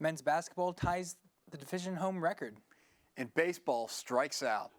Men's basketball ties the division home record. And baseball strikes out.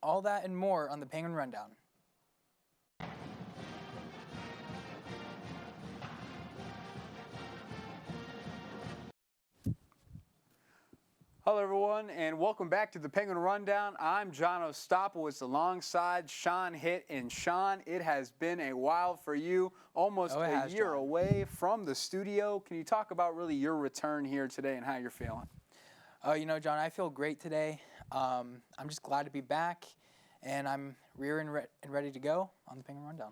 All that and more on the Penguin Rundown. Hello, everyone, and welcome back to the Penguin Rundown. I'm John Ostapowicz alongside Sean Hitt. And Sean, it has been a while for you, almost a year away from the studio. Can you talk about really your return here today and how you're feeling? John, I feel great today. I'm just glad to be back, and I'm rearing and ready to go on the Penguin Rundown.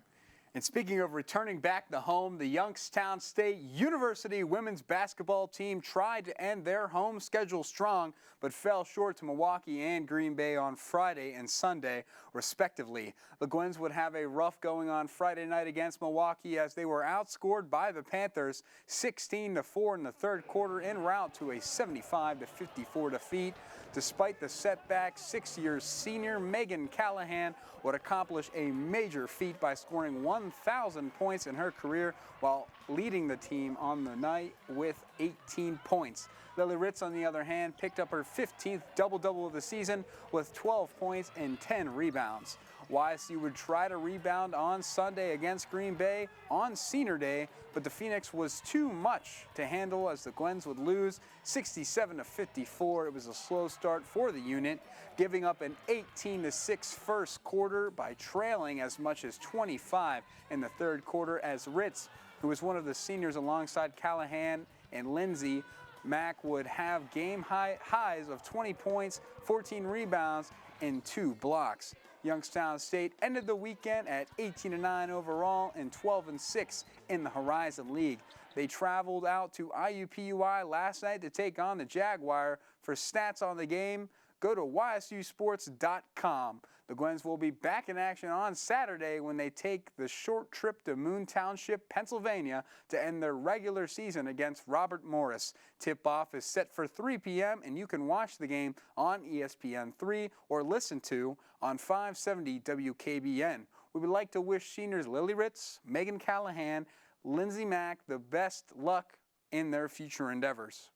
And speaking of returning back to home, the Youngstown State University women's basketball team tried to end their home schedule strong, but fell short to Milwaukee and Green Bay on Friday and Sunday, respectively. The Gwens would have a rough going on Friday night against Milwaukee as they were outscored by the Panthers 16-4 in the third quarter en route to a 75-54 defeat. Despite the setback, 6-year senior Megan Callahan would accomplish a major feat by scoring 1,000 points in her career while leading the team on the night with 18 points. Lily Ritz, on the other hand, picked up her 15th double-double of the season with 12 points and 10 rebounds. YSU would try to rebound on Sunday against Green Bay on Senior Day, but the Phoenix was too much to handle as the Gwens would lose 67-54. It was a slow start for the unit, giving up an 18-6 first quarter by trailing as much as 25 in the third quarter as Ritz, who was one of the seniors alongside Callahan and Lindsay Mack, would have game highs of 20 points, 14 rebounds, and 2 blocks. Youngstown State ended the weekend at 18-9 overall and 12-6 in the Horizon League. They traveled out to IUPUI last night to take on the Jaguar. For stats on the game, go to ysusports.com. The Gwens will be back in action on Saturday when they take the short trip to Moon Township, Pennsylvania to end their regular season against Robert Morris. Tip-off is set for 3 p.m. and you can watch the game on ESPN3 or listen to on 570 WKBN. We would like to wish seniors Lily Ritz, Megan Callahan, Lindsay Mack the best luck in their future endeavors.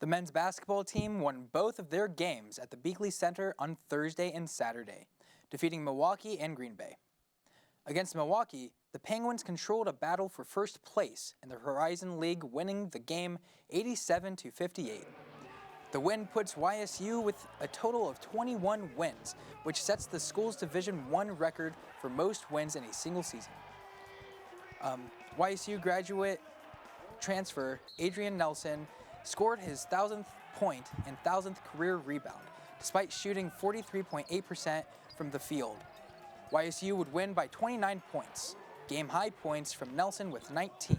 The men's basketball team won both of their games at the Beakley Center on Thursday and Saturday, defeating Milwaukee and Green Bay. Against Milwaukee, the Penguins controlled a battle for first place in the Horizon League, winning the game 87-58. The win puts YSU with a total of 21 wins, which sets the school's Division I record for most wins in a single season. YSU graduate transfer Adrian Nelson scored his 1,000th point and 1,000th career rebound, despite shooting 43.8% from the field. YSU would win by 29 points. Game-high points from Nelson with 19.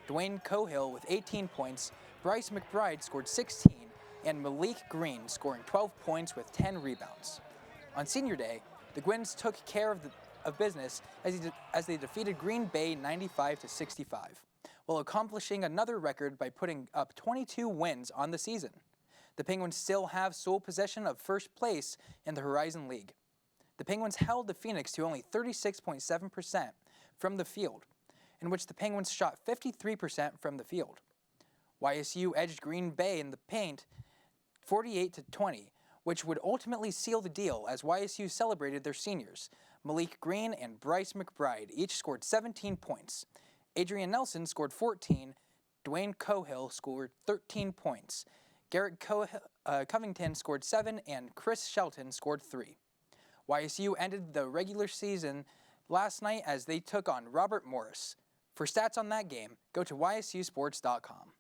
Dwayne Cohill with 18 points, Bryce McBride scored 16, and Malik Green scoring 12 points with 10 rebounds. On Senior Day, the Gwens took care of business as they defeated Green Bay 95-65. While accomplishing another record by putting up 22 wins on the season. The Penguins still have sole possession of first place in the Horizon League. The Penguins held the Phoenix to only 36.7% from the field, in which the Penguins shot 53% from the field. YSU edged Green Bay in the paint 48-20, which would ultimately seal the deal as YSU celebrated their seniors. Malik Green and Bryce McBride each scored 17 points. Adrian Nelson scored 14, Dwayne Cohill scored 13 points, Garrett Covington scored 7, and Chris Shelton scored 3. YSU ended the regular season last night as they took on Robert Morris. For stats on that game, go to ysusports.com.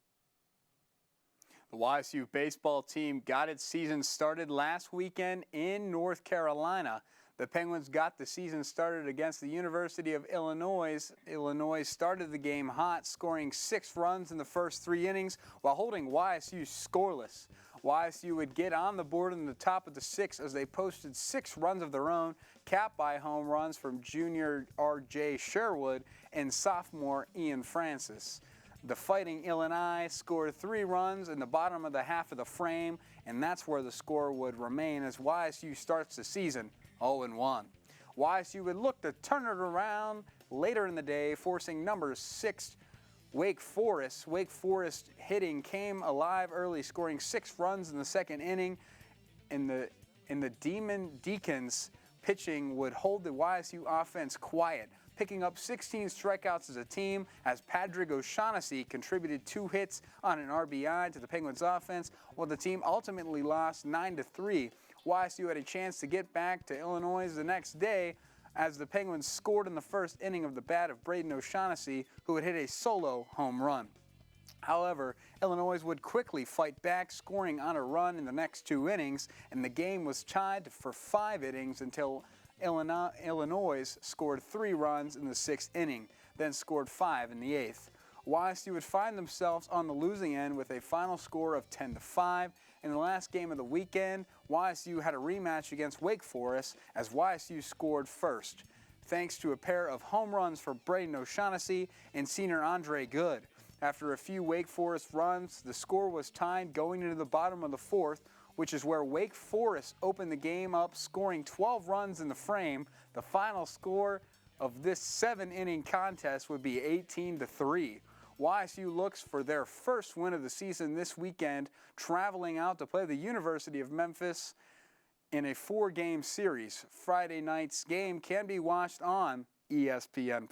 The YSU baseball team got its season started last weekend in North Carolina. The Penguins got the season started against the University of Illinois. Illinois started the game hot, scoring 6 runs in the first 3 innings while holding YSU scoreless. YSU would get on the board in the top of the 6th as they posted 6 runs of their own, capped by home runs from junior R.J. Sherwood and sophomore Ian Francis. The Fighting Illini scored 3 runs in the bottom of the half of the frame, and that's where the score would remain as YSU starts the season 0-1. YSU would look to turn it around later in the day, forcing number 6 Wake Forest. Wake Forest hitting came alive early, scoring 6 runs in the second inning. In the Demon Deacons pitching would hold the YSU offense quiet, picking up 16 strikeouts as a team as Patrick O'Shaughnessy contributed 2 hits on an RBI to the Penguins offense, while the team ultimately lost 9-3. YSU had a chance to get back to Illinois the next day as the Penguins scored in the first inning of the bat of Braden O'Shaughnessy, who had hit a solo home run. However, Illinois would quickly fight back, scoring on a run in the next 2 innings, and the game was tied for 5 innings until Illinois scored 3 runs in the 6th inning, then scored 5 in the 8th. YSU would find themselves on the losing end with a final score of 10-5. In the last game of the weekend, YSU had a rematch against Wake Forest as YSU scored first, thanks to a pair of home runs for Braden O'Shaughnessy and senior Andre Good. After a few Wake Forest runs, the score was tied going into the bottom of the 4th, which is where Wake Forest opened the game up, scoring 12 runs in the frame. The final score of this 7-inning contest would be 18-3. YSU looks for their first win of the season this weekend, traveling out to play the University of Memphis in a 4-game series. Friday night's game can be watched on ESPN+.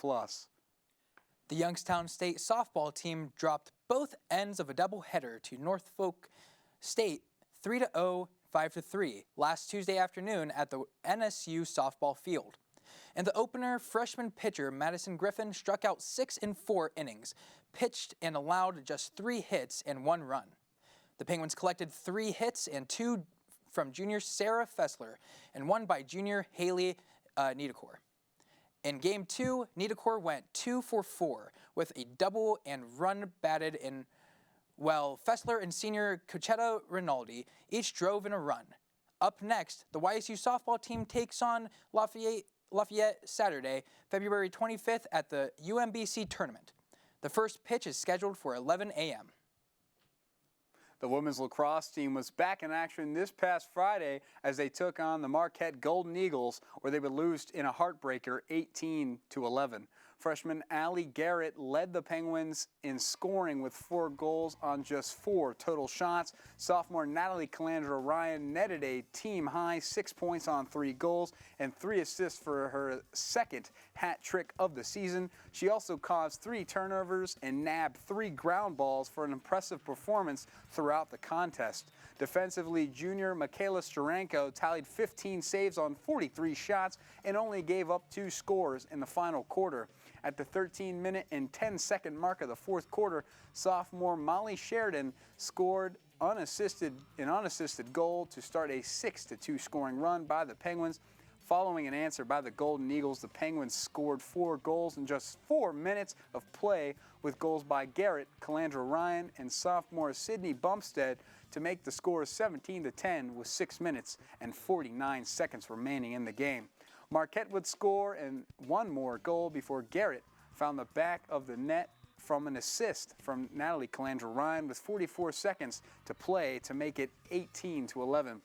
The Youngstown State softball team dropped both ends of a doubleheader to Norfolk State 3-0, 5-3 last Tuesday afternoon at the NSU softball field. In the opener, freshman pitcher Madison Griffin struck out 6 in 4 innings, pitched and allowed just 3 hits and 1 run. The Penguins collected 3 hits and 2 from junior Sarah Fessler and 1 by junior Haley Niedekor. In Game 2, Niedekor went 2 for 4 with a double and run batted in, while Fessler and senior Cochetta Rinaldi each drove in a run. Up next, the YSU softball team takes on Lafayette Saturday, February 25th at the UMBC tournament. The first pitch is scheduled for 11 a.m. The women's lacrosse team was back in action this past Friday as they took on the Marquette Golden Eagles, where they would lose in a heartbreaker 18-11. Freshman Allie Garrett led the Penguins in scoring with 4 goals on just 4 total shots. Sophomore Natalie Calandra Ryan netted a team-high 6 points on 3 goals and 3 assists for her second hat trick of the season. She also caused 3 turnovers and nabbed 3 ground balls for an impressive performance throughout the contest. Defensively, junior Michaela Steranko tallied 15 saves on 43 shots and only gave up 2 scores in the final quarter. At the 13-minute and 10-second mark of the 4th quarter, sophomore Molly Sheridan scored an unassisted goal to start a 6-2 scoring run by the Penguins. Following an answer by the Golden Eagles, the Penguins scored 4 goals in just 4 minutes of play, with goals by Garrett, Calandra Ryan, and sophomore Sydney Bumstead to make the score 17-10 with 6 minutes and 49 seconds remaining in the game. Marquette would score and 1 more goal before Garrett found the back of the net from an assist from Natalie Calandra Ryan with 44 seconds to play to make it 18-11.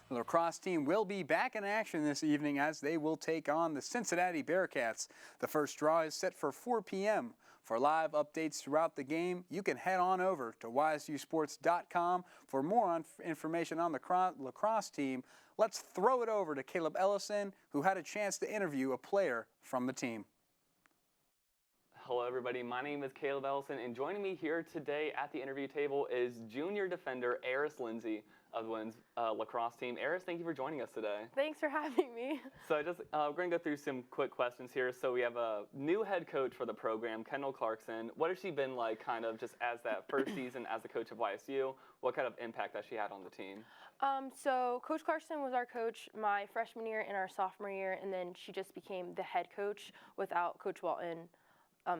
The lacrosse team will be back in action this evening as they will take on the Cincinnati Bearcats. The first draw is set for 4 p.m. For live updates throughout the game, you can head on over to ysusports.com for more information on the lacrosse team. Let's throw it over to Caleb Ellison, who had a chance to interview a player from the team. Hello everybody, my name is Caleb Ellison, and joining me here today at the interview table is junior defender Eris Lindsay of the women's lacrosse team. Eris, thank you for joining us today. Thanks for having me. So we're going to go through some quick questions here. So we have a new head coach for the program, Kendall Clarkson. What has she been like kind of just as that first season as the coach of YSU? What kind of impact has she had on the team? So Coach Clarkson was our coach my freshman year and our sophomore year, and then she just became the head coach without Coach Walton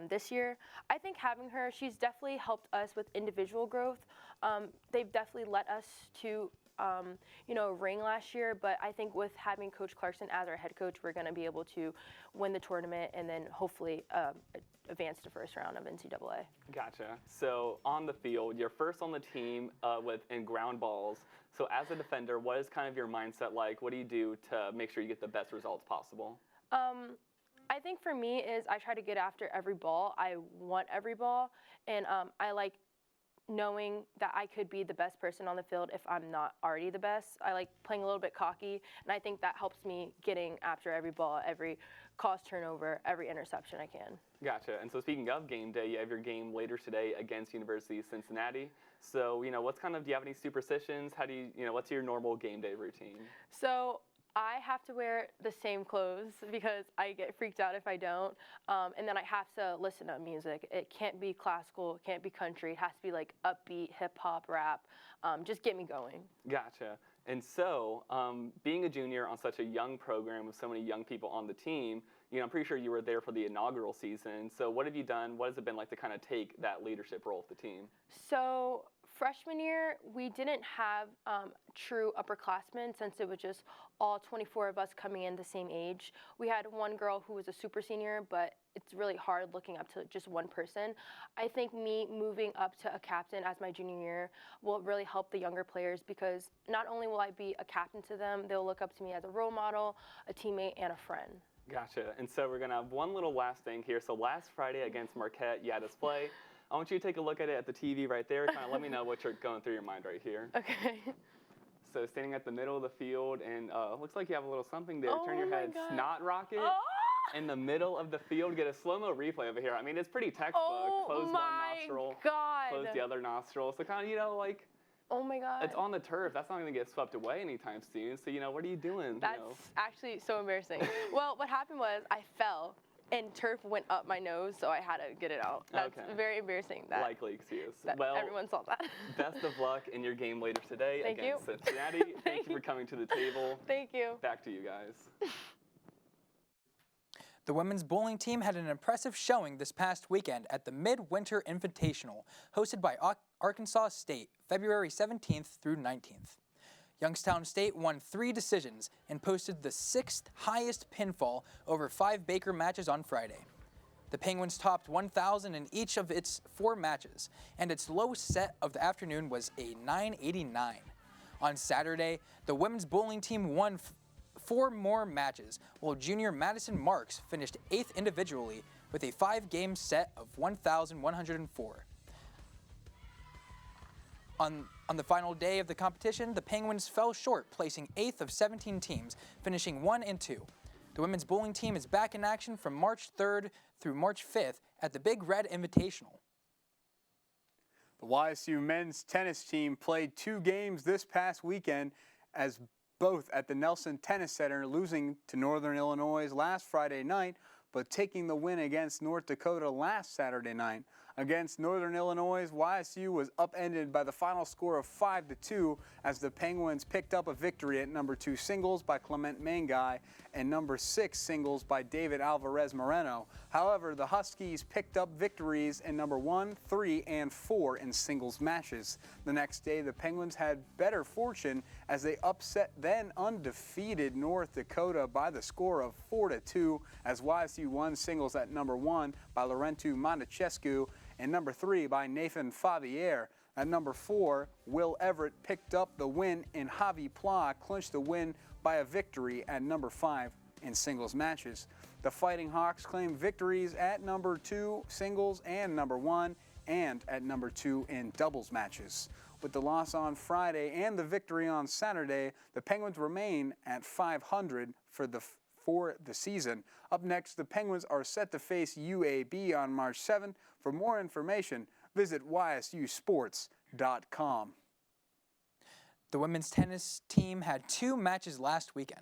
this year. I think having her, she's definitely helped us with individual growth. They've definitely let us to, ring last year, but I think with having Coach Clarkson as our head coach, we're going to be able to win the tournament and then hopefully advance to first round of NCAA. Gotcha. So on the field, you're first on the team in ground balls. So as a defender, what is kind of your mindset like? What do you do to make sure you get the best results possible? I think for me is I try to get after every ball. I want every ball, and I like knowing that I could be the best person on the field if I'm not already the best. I like playing a little bit cocky, and I think that helps me getting after every ball, every caused turnover, every interception I can. Gotcha. And so speaking of game day, you have your game later today against University of Cincinnati. So, do you have any superstitions? How do what's your normal game day routine? So I have to wear the same clothes because I get freaked out if I don't. And then I have to listen to music. It can't be classical, it can't be country. It has to be like upbeat, hip hop, rap. Just get me going. Gotcha. And so, being a junior on such a young program with so many young people on the team, I'm pretty sure you were there for the inaugural season. So what have you done? What has it been like to kind of take that leadership role with the team? So freshman year, we didn't have true upperclassmen since it was just all 24 of us coming in the same age. We had one girl who was a super senior, but it's really hard looking up to just one person. I think me moving up to a captain as my junior year will really help the younger players because not only will I be a captain to them, they'll look up to me as a role model, a teammate, and a friend. Gotcha. And so we're going to have one little last thing here. So last Friday against Marquette, you had us play. I want you to take a look at it at the TV right there. Kind of let me know what you're going through your mind right here. Okay. So standing at the middle of the field, and looks like you have a little something there. Oh Turn your my head, God. snot rocket. Oh! In the middle of the field. Get a slow-mo replay over here. I mean, it's pretty textbook. Oh Close one my nostril, God. close the other nostril. So kind of, like, Oh my God. it's on the turf. That's not going to get swept away anytime soon. So, what are you doing? That's actually so embarrassing. Well, what happened was I fell and turf went up my nose, so I had to get it out. That's Okay. very embarrassing. Likely excuse. That Well, everyone saw that. best of luck in your game later today Thank you. against Cincinnati. Thank you for coming to the table. Thank you. Back to you guys. The women's bowling team had an impressive showing this past weekend at the Midwinter Invitational, hosted by Arkansas State, February 17th through 19th. Youngstown State won 3 decisions and posted the 6th highest pinfall over 5 Baker matches on Friday. The Penguins topped 1,000 in each of its 4 matches, and its lowest set of the afternoon was a 989. On Saturday, the women's bowling team won 4 more matches, while junior Madison Marks finished 8th individually with a 5-game set of 1,104. On the final day of the competition, the Penguins fell short, placing 8th of 17 teams, finishing 1 and 2. The women's bowling team is back in action from March 3rd through March 5th at the Big Red Invitational. The YSU men's tennis team played 2 games this past weekend, as both at the Nelson Tennis Center, losing to Northern Illinois last Friday night, but taking the win against North Dakota last Saturday night. Against Northern Illinois, YSU was upended by the final score of 5-2 as the Penguins picked up a victory at number 2 singles by Clement Mangai and number 6 singles by David Alvarez Moreno. However, the Huskies picked up victories in number 1, 3, and 4 in singles matches. The next day, the Penguins had better fortune as they upset then undefeated North Dakota by the score of 4-2 as YSU won singles at number 1 by Laurentiu Montecescu and number 3 by Nathan Favier. At number 4, Will Everett picked up the win, and Javi Pla clinched the win by a victory at number 5 in singles matches. The Fighting Hawks claimed victories at number 2 singles and number 1 and at number 2 in doubles matches. With the loss on Friday and the victory on Saturday, the Penguins remain at 500 for the season. Up next, the Penguins are set to face UAB on March 7th. For more information, visit ysusports.com. The women's tennis team had 2 matches last week.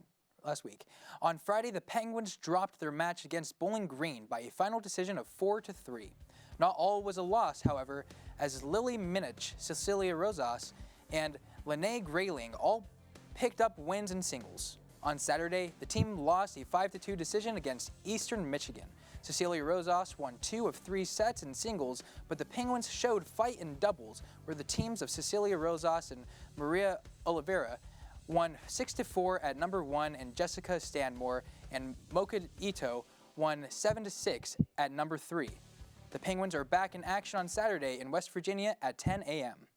On Friday, the Penguins dropped their match against Bowling Green by a final decision of 4-3. Not all was a loss, however, as Lily Minich, Cecilia Rosas, and Lene Grayling all picked up wins in singles. On Saturday, the team lost a 5-2 decision against Eastern Michigan. Cecilia Rosas won 2 of 3 sets in singles, but the Penguins showed fight in doubles, where the teams of Cecilia Rosas and Maria Oliveira won 6-4 at number 1, and Jessica Stanmore and Mocha Ito won 7-6 at number 3. The Penguins are back in action on Saturday in West Virginia at 10 a.m.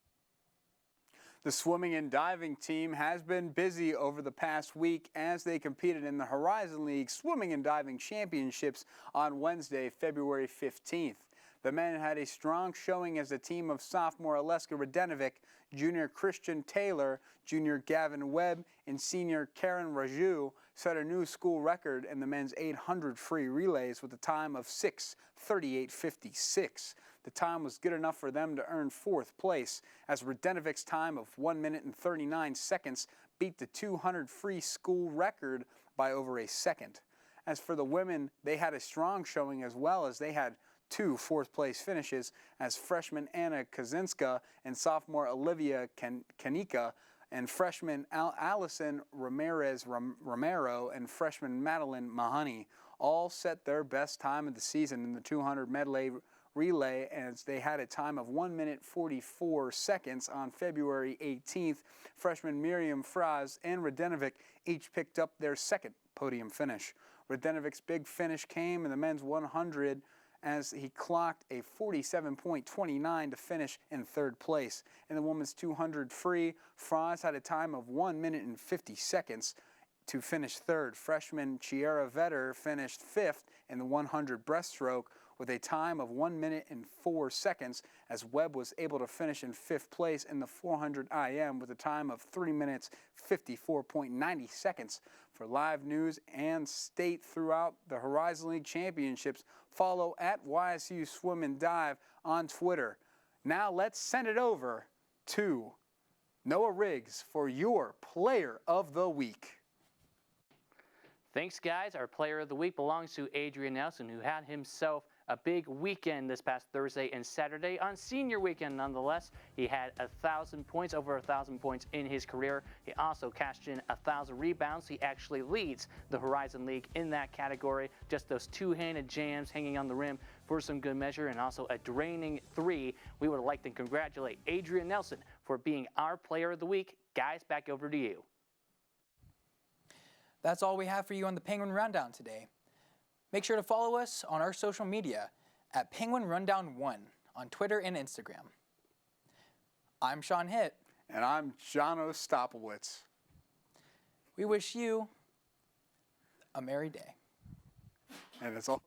The swimming and diving team has been busy over the past week as they competed in the Horizon League Swimming and Diving Championships on Wednesday, February 15th. The men had a strong showing as a team of sophomore Aleska Radenovic, junior Christian Taylor, junior Gavin Webb, and senior Karen Raju set a new school record in the men's 800 free relays with a time of 6:38.56. The time was good enough for them to earn fourth place, as Radenovic's time of 1 minute and 39 seconds beat the 200 free school record by over a second. As for the women, they had a strong showing as well, as they had 2 fourth-place finishes, as freshman Anna Kaczynska and sophomore Olivia Kanika and freshman Allison Ramirez Romero and freshman Madeline Mahoney all set their best time of the season in the 200 medley relay, as they had a time of 1 minute 44 seconds on February 18th. Freshman Miriam Fraz and Radenovic each picked up their second podium finish. Radenovic's big finish came in the men's 100 as he clocked a 47.29 to finish in third place. In the women's 200 free, Fraz had a time of 1 minute and 50 seconds to finish third. Freshman Chiara Vetter finished fifth in the 100 breaststroke with a time of 1 minute and 4 seconds, as Webb was able to finish in fifth place in the 400 IM with a time of 3 minutes 54.90 seconds. For live news and state throughout the Horizon League Championships, follow at YSU Swim and Dive on Twitter. Now let's send it over to Noah Riggs for your Player of the Week. Thanks, guys. Our Player of the Week belongs to Adrian Nelson, who had himself a big weekend this past Thursday and Saturday on senior weekend. Nonetheless, he had 1,000 points, over 1,000 points in his career. He also cashed in 1,000 rebounds. He actually leads the Horizon League in that category. Just those two-handed jams hanging on the rim for some good measure, and also a draining three. We would like to congratulate Adrian Nelson for being our Player of the Week. Guys, back over to you. That's all we have for you on the Penguin Rundown today. Make sure to follow us on our social media at Penguin Rundown 1 on Twitter and Instagram. I'm Sean Hitt. And I'm John Ostapowitz. We wish you a merry day. And that's all.